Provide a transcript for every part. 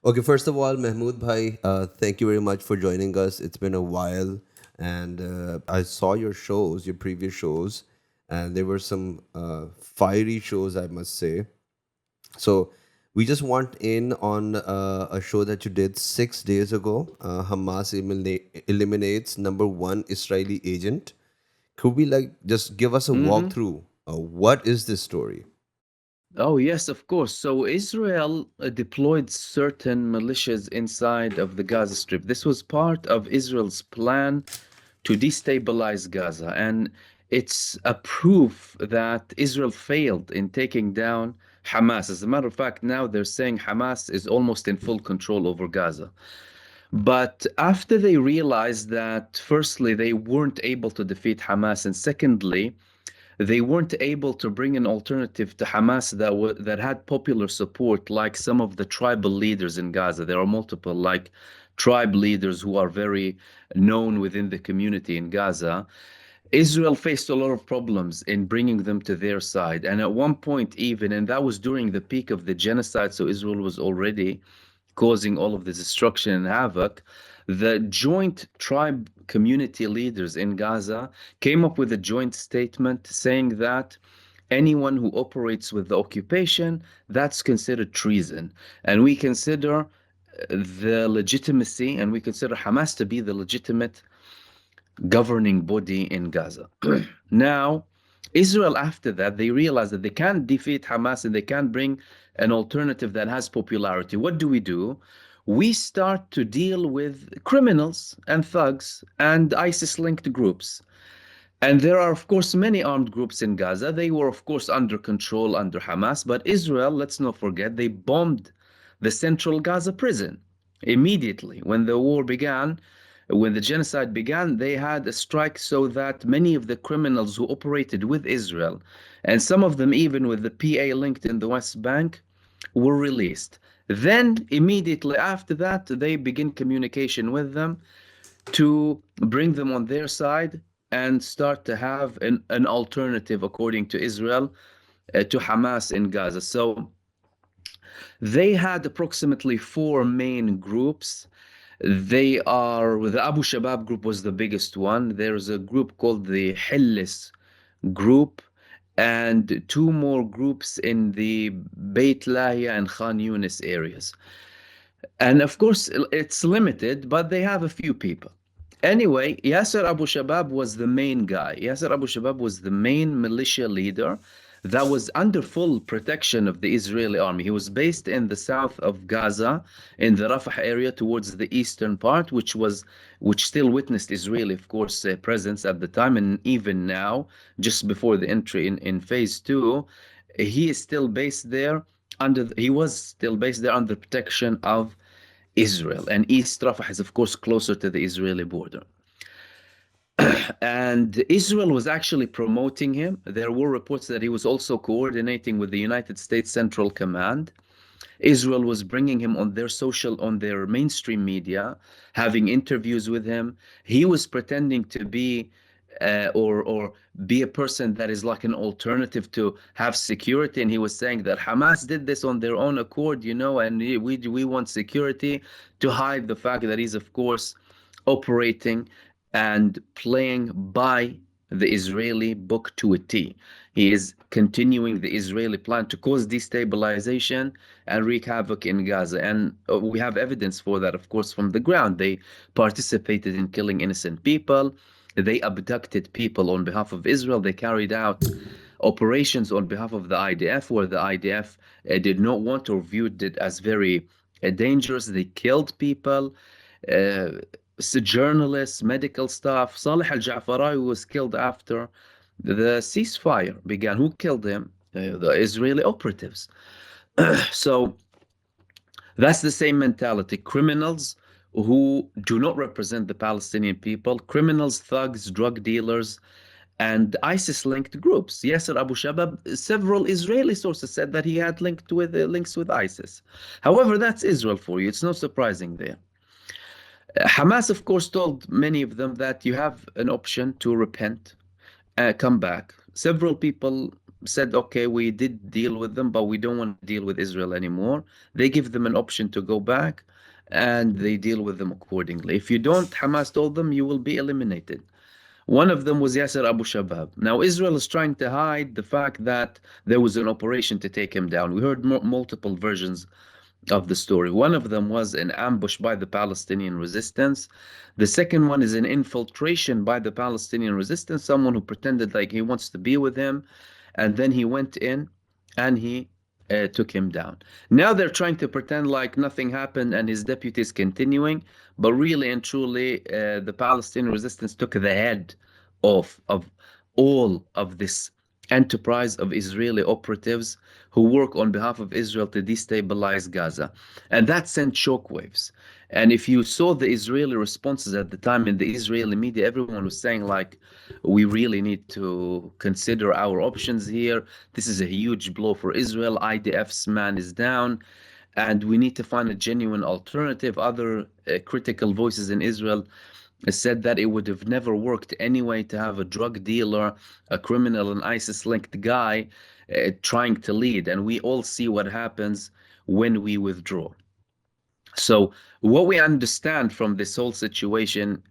Okay, first of all, Mahmood Bhai, thank you very much for joining us. It's been a while, and I saw your shows, your previous shows, and there were some fiery shows, I must say. So, we just want in on a show that you did 6 days ago. Hamas eliminates number one Israeli agent. Could we just give us a Hmm. walkthrough? What is this story? Oh, yes, of course. So Israel deployed certain militias inside of the Gaza Strip. This was part of Israel's plan to destabilize Gaza. And it's a proof that Israel failed in taking down Hamas. As a matter of fact, now they're saying Hamas is almost in full control over Gaza. But after they realized that, firstly, they weren't able to defeat Hamas, and secondly, they weren't able to bring an alternative to Hamas that had popular support, like some of the tribal leaders in Gaza. There are multiple like tribe leaders who are very known within the community in Gaza. Israel faced a lot of problems in bringing them to their side, and at one point even, and that was during the peak of the genocide, so Israel was already causing all of the destruction and havoc. The joint tribe community leaders in Gaza came up with a joint statement saying that anyone who operates with the occupation, that's considered treason. And we consider the legitimacy, and we consider Hamas to be the legitimate governing body in Gaza. Now, Israel, after that, they realized that they can't defeat Hamas and they can't bring an alternative that has popularity. What do? We start to deal with criminals and thugs and ISIS linked groups. And there are, of course, many armed groups in Gaza. They were, of course, under control under Hamas. But Israel, let's not forget, they bombed the central Gaza prison immediately when the war began. When the genocide began, they had a strike so that many of the criminals who operated with Israel, and some of them even with the PA linked in the West Bank, were released. Then, immediately after that, they begin communication with them to bring them on their side and start to have an alternative, according to Israel, to Hamas in Gaza. So they had approximately four main groups. The Abu Shabab group was the biggest one. There's a group called the Hillis group, and two more groups in the Beit Lahiya and Khan Yunis areas. And of course, it's limited, but they have a few people. Anyway, Yaser Abu Shabab was the main guy. Yaser Abu Shabab was the main militia leader that was under full protection of the Israeli army. He was based in the south of Gaza, in the Rafah area towards the eastern part, which still witnessed Israeli, of course, presence at the time, and even now, just before the entry in phase two, he is still based there he was still based there under protection of Israel. And East Rafah is, of course, closer to the Israeli border. And Israel was actually promoting him. There were reports that he was also coordinating with the United States Central Command. Israel was bringing him on their mainstream media, having interviews with him. He was pretending to be or be a person that is like an alternative to have security, and he was saying that Hamas did this on their own accord, and we want security, to hide the fact that he's, of course, operating and playing by the Israeli book to a T. He is continuing the Israeli plan to cause destabilization and wreak havoc in Gaza. And we have evidence for that, of course, from the ground. They participated in killing innocent people. They abducted people on behalf of Israel. They carried out operations on behalf of the IDF, where the IDF did not want or viewed it as very dangerous. They killed people. Uh, Journalists, medical staff. Saleh al-Ja'fari was killed after the ceasefire began. Who killed him? The Israeli operatives. So that's the same mentality. Criminals who do not represent the Palestinian people, criminals, thugs, drug dealers, and ISIS-linked groups. Yasser Abu Shabab, several Israeli sources said that he had links with ISIS. However, that's Israel for you. It's not surprising there. Hamas, of course, told many of them that you have an option to repent, come back. Several people said, okay, we did deal with them, but we don't want to deal with Israel anymore. They give them an option to go back, and they deal with them accordingly. If you don't, Hamas told them, you will be eliminated. One of them was Yaser Abu Shabab. Now, Israel is trying to hide the fact that there was an operation to take him down. We heard multiple versions of the story. One of them was an ambush by the Palestinian resistance. The second one is an infiltration by the Palestinian resistance, someone who pretended like he wants to be with him, and then he went in and he took him down. Now they're trying to pretend like nothing happened and his deputy is continuing, but really and truly, the Palestinian resistance took the head of all of this enterprise of Israeli operatives who work on behalf of Israel to destabilize Gaza. And that sent shockwaves. And if you saw the Israeli responses at the time in the Israeli media, everyone was saying, like, we really need to consider our options here. This is a huge blow for Israel. IDF's man is down, and we need to find a genuine alternative. Other critical voices in Israel said that it would have never worked anyway to have a drug dealer, a criminal, an ISIS linked guy trying to lead. And we all see what happens when we withdraw. So, what we understand from this whole situation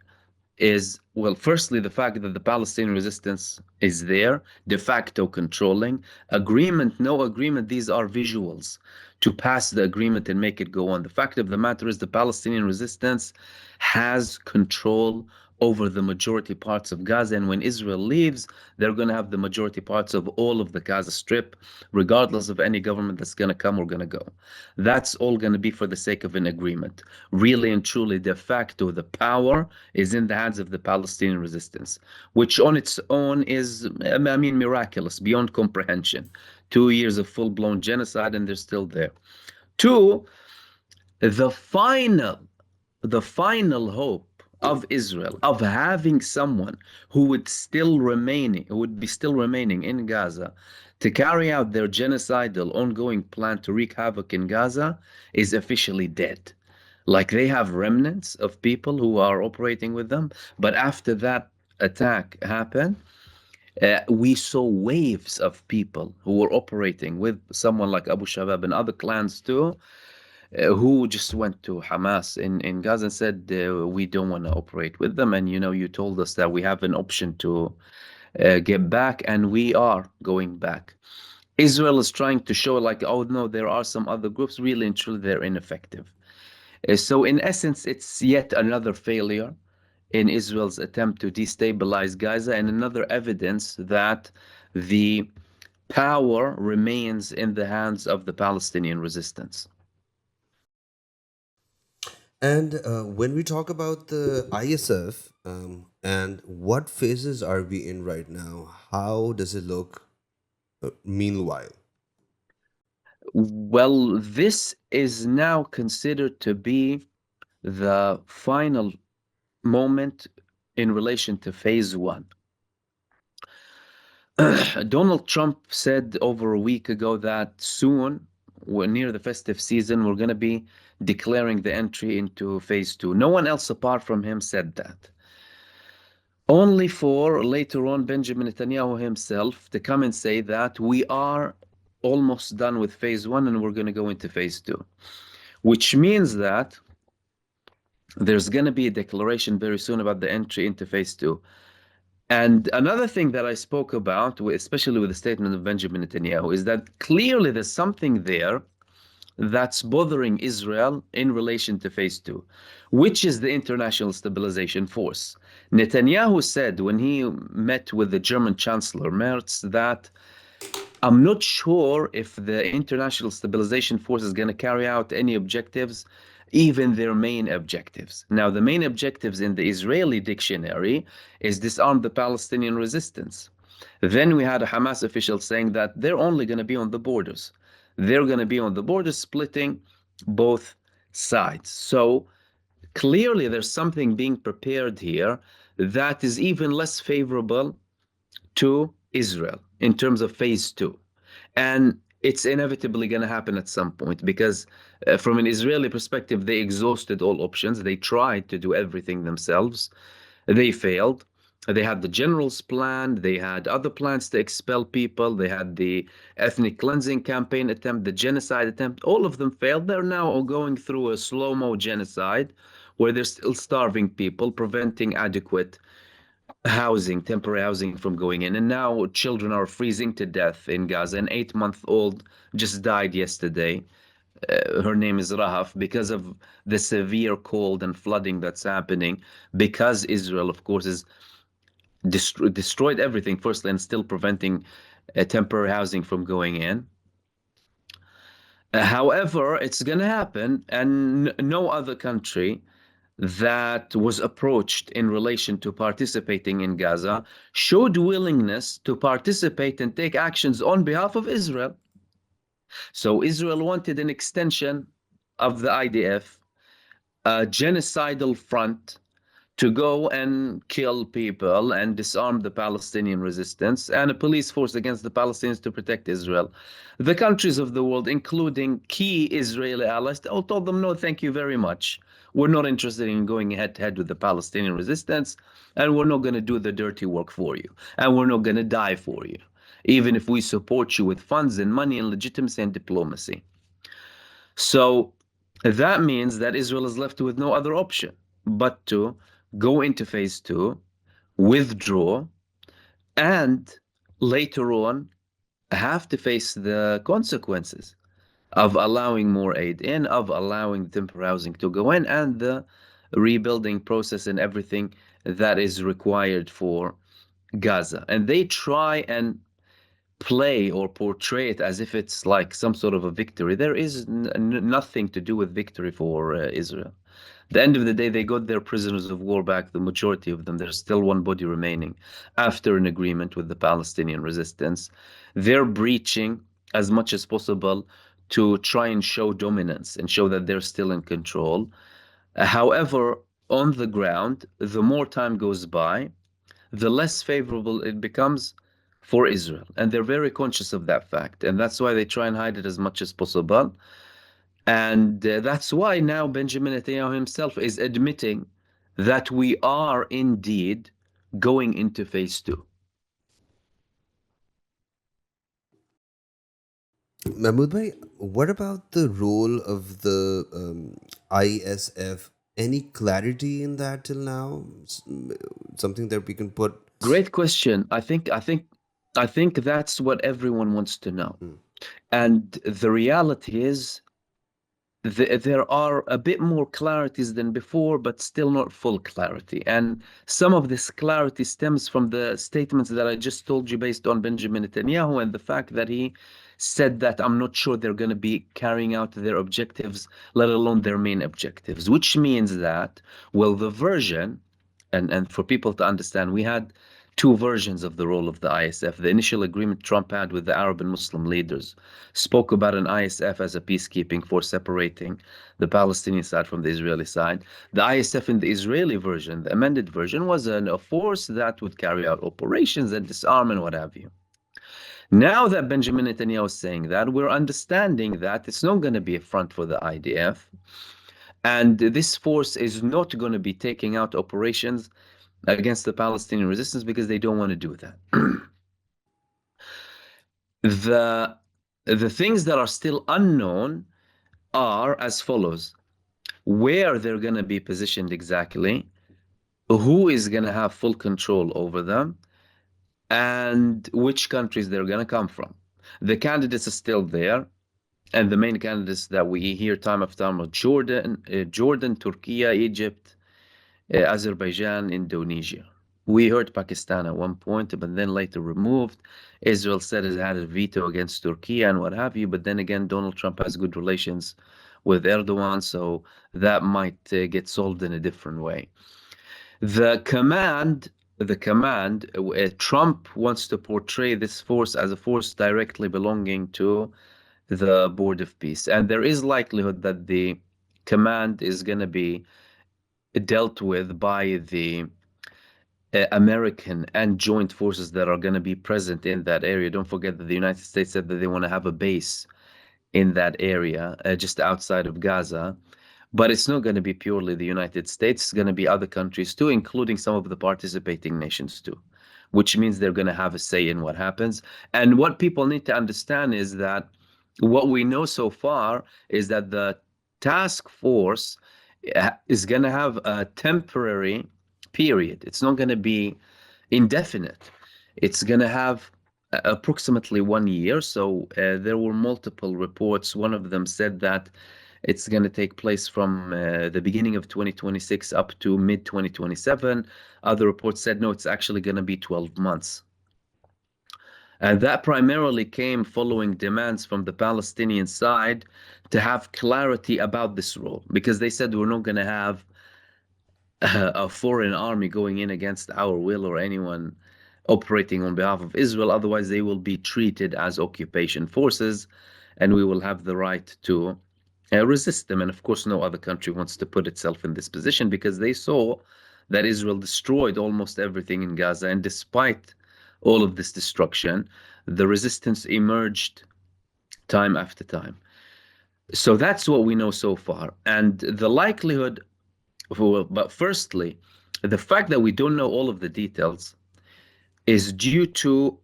is, well, firstly, the fact that the Palestinian resistance is there, de facto controlling. Agreement, no agreement, these are visuals to pass the agreement and make it go on. The fact of the matter is the Palestinian resistance has control over the majority parts of Gaza. And when Israel leaves, they're going to have the majority parts of all of the Gaza Strip, regardless of any government that's going to come or going to go. That's all going to be for the sake of an agreement. Really and truly, de facto, the power is in the hands of the Palestinian resistance, which on its own is, I mean, miraculous, beyond comprehension. 2 years of full-blown genocide, and they're still there. Two, the final the final hope of Israel of having someone who would be still remaining in Gaza to carry out their genocidal ongoing plan to wreak havoc in Gaza is officially dead. Like, they have remnants of people who are operating with them, but after that attack happened, we saw waves of people who were operating with someone like Abu Shabab and other clans too, who just went to Hamas in Gaza and said, we don't want to operate with them. And, you told us that we have an option to get back, and we are going back. Israel is trying to show, like, oh, no, there are some other groups. Really and truly, they're ineffective. So, in essence, it's yet another failure in Israel's attempt to destabilize Gaza, and another evidence that the power remains in the hands of the Palestinian resistance. And when we talk about the ISF, and what phases are we in right now? How does it look meanwhile? Well, this is now considered to be the final moment in relation to phase one. Donald Trump said over a week ago that soon, we're near the festive season, we're going to be declaring the entry into phase two. No one else apart from him said that. Only for later on Benjamin Netanyahu himself to come and say that we are almost done with phase one and we're going to go into phase two, which means that there's going to be a declaration very soon about the entry into phase two. And another thing that I spoke about, especially with the statement of Benjamin Netanyahu, is that clearly there's something there that's bothering Israel in relation to phase two, which is the international stabilization force. Netanyahu said when he met with the German Chancellor Merz that I'm not sure if the international stabilization force is going to carry out any objectives, even their main objectives. Now, the main objectives in the Israeli dictionary is disarm the Palestinian resistance. Then we had a Hamas official saying that they're only going to be on the borders. They're going to be on the borders, splitting both sides. So clearly there's something being prepared here that is even less favorable to Israel in terms of phase two. And it's inevitably going to happen at some point because from an Israeli perspective, they exhausted all options. They tried to do everything themselves. They failed. They had the general's plan, they had other plans to expel people, they had the ethnic cleansing campaign attempt, the genocide attempt. All of them failed. They're now going through a slow-mo genocide where they're still starving people, preventing adequate housing, temporary housing from going in. And now children are freezing to death in Gaza. An 8-month-old just died yesterday. Her name is Rahaf, because of the severe cold and flooding that's happening, because Israel, of course, is destroyed everything firstly and still preventing temporary housing from going in. However, it's going to happen, and no other country that was approached in relation to participating in Gaza showed willingness to participate and take actions on behalf of Israel. So Israel wanted an extension of the IDF, a genocidal front to go and kill people and disarm the Palestinian resistance, and a police force against the Palestinians to protect Israel. The countries of the world, including key Israeli allies, all told them, no, thank you very much. We're not interested in going head to head with the Palestinian resistance, and we're not going to do the dirty work for you, and we're not going to die for you, even if we support you with funds and money and legitimacy and diplomacy. So that means that Israel is left with no other option but to go into phase two, withdraw, and later on have to face the consequences of allowing more aid in, of allowing temporary housing to go in, and the rebuilding process and everything that is required for Gaza. And they try and play or portray it as if it's like some sort of a victory. There is nothing to do with victory for Israel. At the end of the day, they got their prisoners of war back, the majority of them. There's still one body remaining after an agreement with the Palestinian resistance. They're breaching as much as possible to try and show dominance and show that they're still in control. However, on the ground, the more time goes by, the less favorable it becomes for Israel. And they're very conscious of that fact. And that's why they try and hide it as much as possible. And that's why now Benjamin Netanyahu himself is admitting that we are indeed going into phase two. Mahmoud bhai, what about the role of the ISF? Any clarity in that till now? Something that we can put. Great question. I think that's what everyone wants to know. Mm. And the reality is there are a bit more clarities than before, but still not full clarity. And some of this clarity stems from the statements that I just told you based on Benjamin Netanyahu and the fact that he said that I'm not sure they're going to be carrying out their objectives, let alone their main objectives, which means that, well, the version, and for people to understand, we had two versions of the role of the ISF. The initial agreement Trump had with the Arab and Muslim leaders spoke about an ISF as a peacekeeping force separating the Palestinian side from the Israeli side. The ISF in the Israeli version, the amended version, was a force that would carry out operations and disarm and what have you. Now that Benjamin Netanyahu is saying that, we're understanding that it's not going to be a front for the IDF. And this force is not going to be taking out operations against the Palestinian resistance because they don't want to do that. The things that are still unknown are as follows: where they're going to be positioned exactly, who is going to have full control over them, and which countries they're going to come from. The candidates are still there, and the main candidates that we hear time after time are Jordan, Turkey, Egypt, Azerbaijan, Indonesia. We heard Pakistan at one point, but then later removed. Israel said it had a veto against Turkey and what have you, but then again, Donald Trump has good relations with Erdogan, so that might get solved in a different way. The command, Trump wants to portray this force as a force directly belonging to the Board of Peace, and there is likelihood that the command is going to be dealt with by the American and joint forces that are going to be present in that area. Don't forget that the United States said that they want to have a base in that area, just outside of Gaza. But it's not going to be purely the United States. It's going to be other countries too, including some of the participating nations too, which means they're going to have a say in what happens. And what people need to understand is that what we know so far is that the task force is going to have a temporary period. It's not going to be indefinite. It's going to have approximately 1 year. So there were multiple reports. One of them said that it's going to take place from the beginning of 2026 up to mid 2027. Other reports said no, it's actually going to be 12 months. And that primarily came following demands from the Palestinian side to have clarity about this role, because they said we're not going to have a foreign army going in against our will or anyone operating on behalf of Israel. Otherwise, they will be treated as occupation forces, and we will have the right to resist them. And of course, no other country wants to put itself in this position because they saw that Israel destroyed almost everything in Gaza. And despite all of this destruction, the resistance emerged time after time. So that's what we know so far. And the likelihood, but firstly, the fact that we don't know all of the details is due to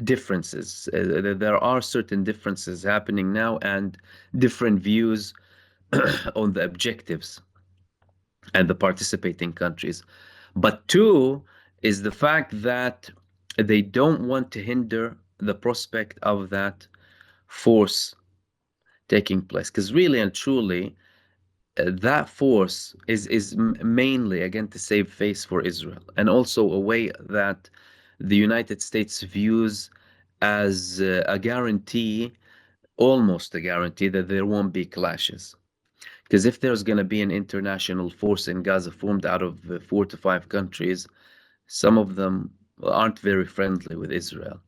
differences. There are certain differences happening now and different views on the objectives and the participating countries. But two is the fact that they don't want to hinder the prospect of that force taking place. Because really and truly, that force is mainly again to save face for Israel, and also a way that the United States views as a guarantee, almost a guarantee, that there won't be clashes. Because if there's going to be an international force in Gaza formed out of 4 to 5 countries, some of them aren't very friendly with Israel.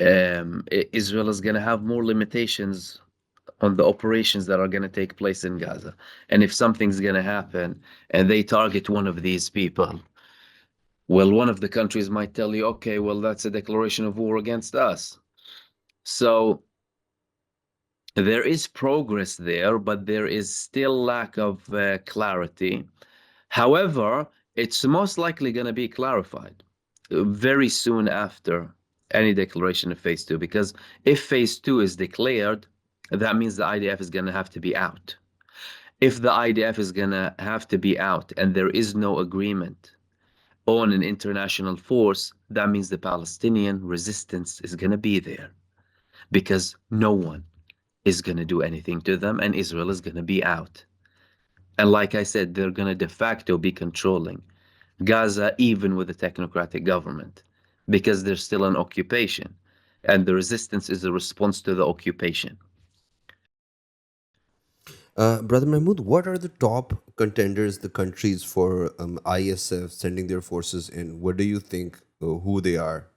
Israel is going to have more limitations on the operations that are going to take place in Gaza. And if something's going to happen and they target one of these people, well, one of the countries might tell you, okay, well, that's a declaration of war against us. So there is progress there, but there is still lack of clarity. However, it's most likely going to be clarified very soon after any declaration of phase two, because if phase two is declared, that means the IDF is going to have to be out. If the IDF is going to have to be out and there is no agreement on an international force, that means the Palestinian resistance is going to be there because no one is going to do anything to them and Israel is going to be out. And like I said, they're going to de facto be controlling Gaza, even with a technocratic government, because there's still an occupation. And the resistance is a response to the occupation. Brother Mahmood, what are the top contenders, the countries for ISF sending their forces in? What do you think who they are?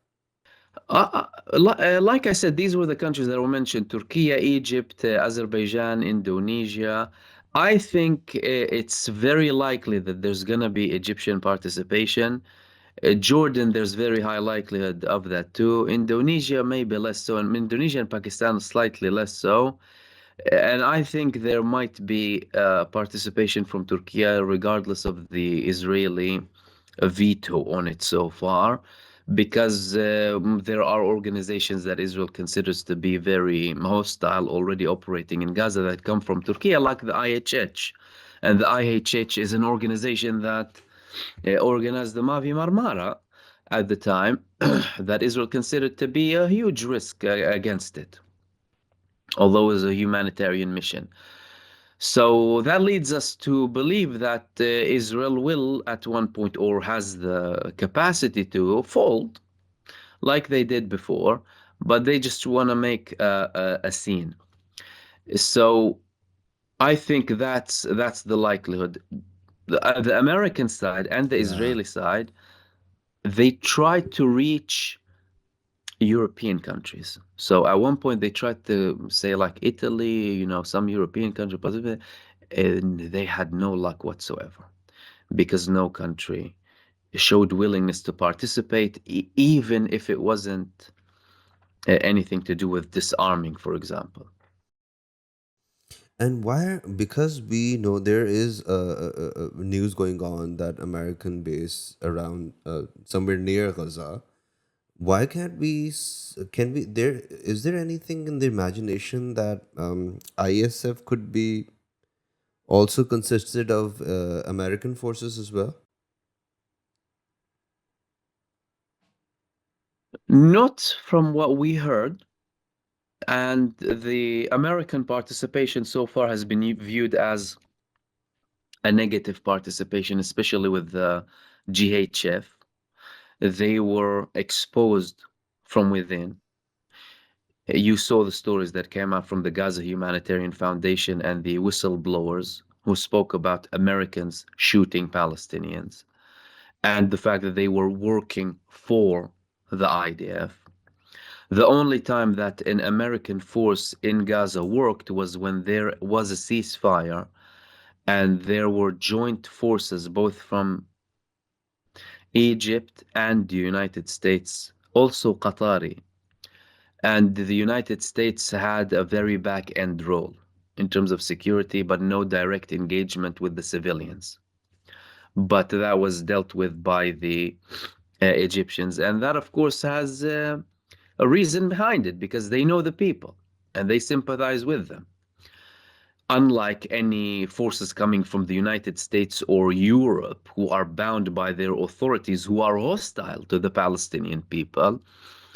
Like I said, these were the countries that were mentioned: Turkey, Egypt, Azerbaijan, Indonesia. I think it's very likely that there's going to be Egyptian participation. Jordan, there's very high likelihood of that too. Indonesia, maybe less so. And Indonesia and Pakistan, slightly less so. And I think there might be participation from Turkey, regardless of the Israeli veto on it so far, because there are organizations that Israel considers to be very hostile already operating in Gaza that come from Turkey, like the IHH. And the IHH is an organization that organized the Mavi Marmara at the time, that Israel considered to be a huge risk against it, although it was a humanitarian mission. So that leads us to believe that Israel will, at one point, or has the capacity to fold like they did before, but they just want to make a scene. So I think that's the likelihood. The American side and the Yeah. Israeli side, they try to reach European countries. So at one point they tried to say like Italy, some European country, and they had no luck whatsoever because no country showed willingness to participate, even if it wasn't anything to do with disarming, for example. And why? Because we know there is news going on that American base around somewhere near Gaza. Why can't we? Can we? There is there anything in the imagination that ISF could be also consisted of American forces as well? Not from what we heard, and the American participation so far has been viewed as a negative participation, especially with the GHF. They were exposed from within. You saw the stories that came out from the Gaza Humanitarian Foundation and the whistleblowers who spoke about Americans shooting Palestinians and the fact that they were working for the IDF. The only time that an American force in Gaza worked was when there was a ceasefire and there were joint forces both from Egypt and the United States, also Qatari. And the United States had a very back end role in terms of security, but no direct engagement with the civilians. But that was dealt with by the Egyptians. And that, of course, has a reason behind it because they know the people and they sympathize with them. Unlike any forces coming from the United States or Europe who are bound by their authorities, who are hostile to the Palestinian people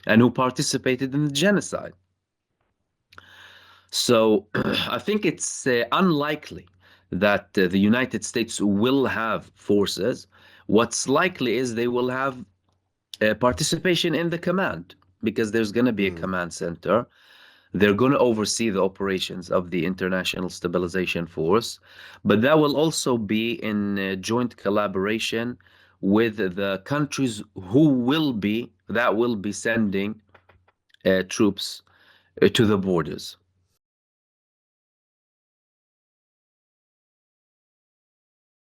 and who participated in the genocide. So I think it's unlikely that the United States will have forces. What's likely is they will have participation in the command because there's going to be a Hmm. command center. They're going to oversee the operations of the International Stabilization Force, but that will also be in joint collaboration with the countries that will be sending troops to the borders.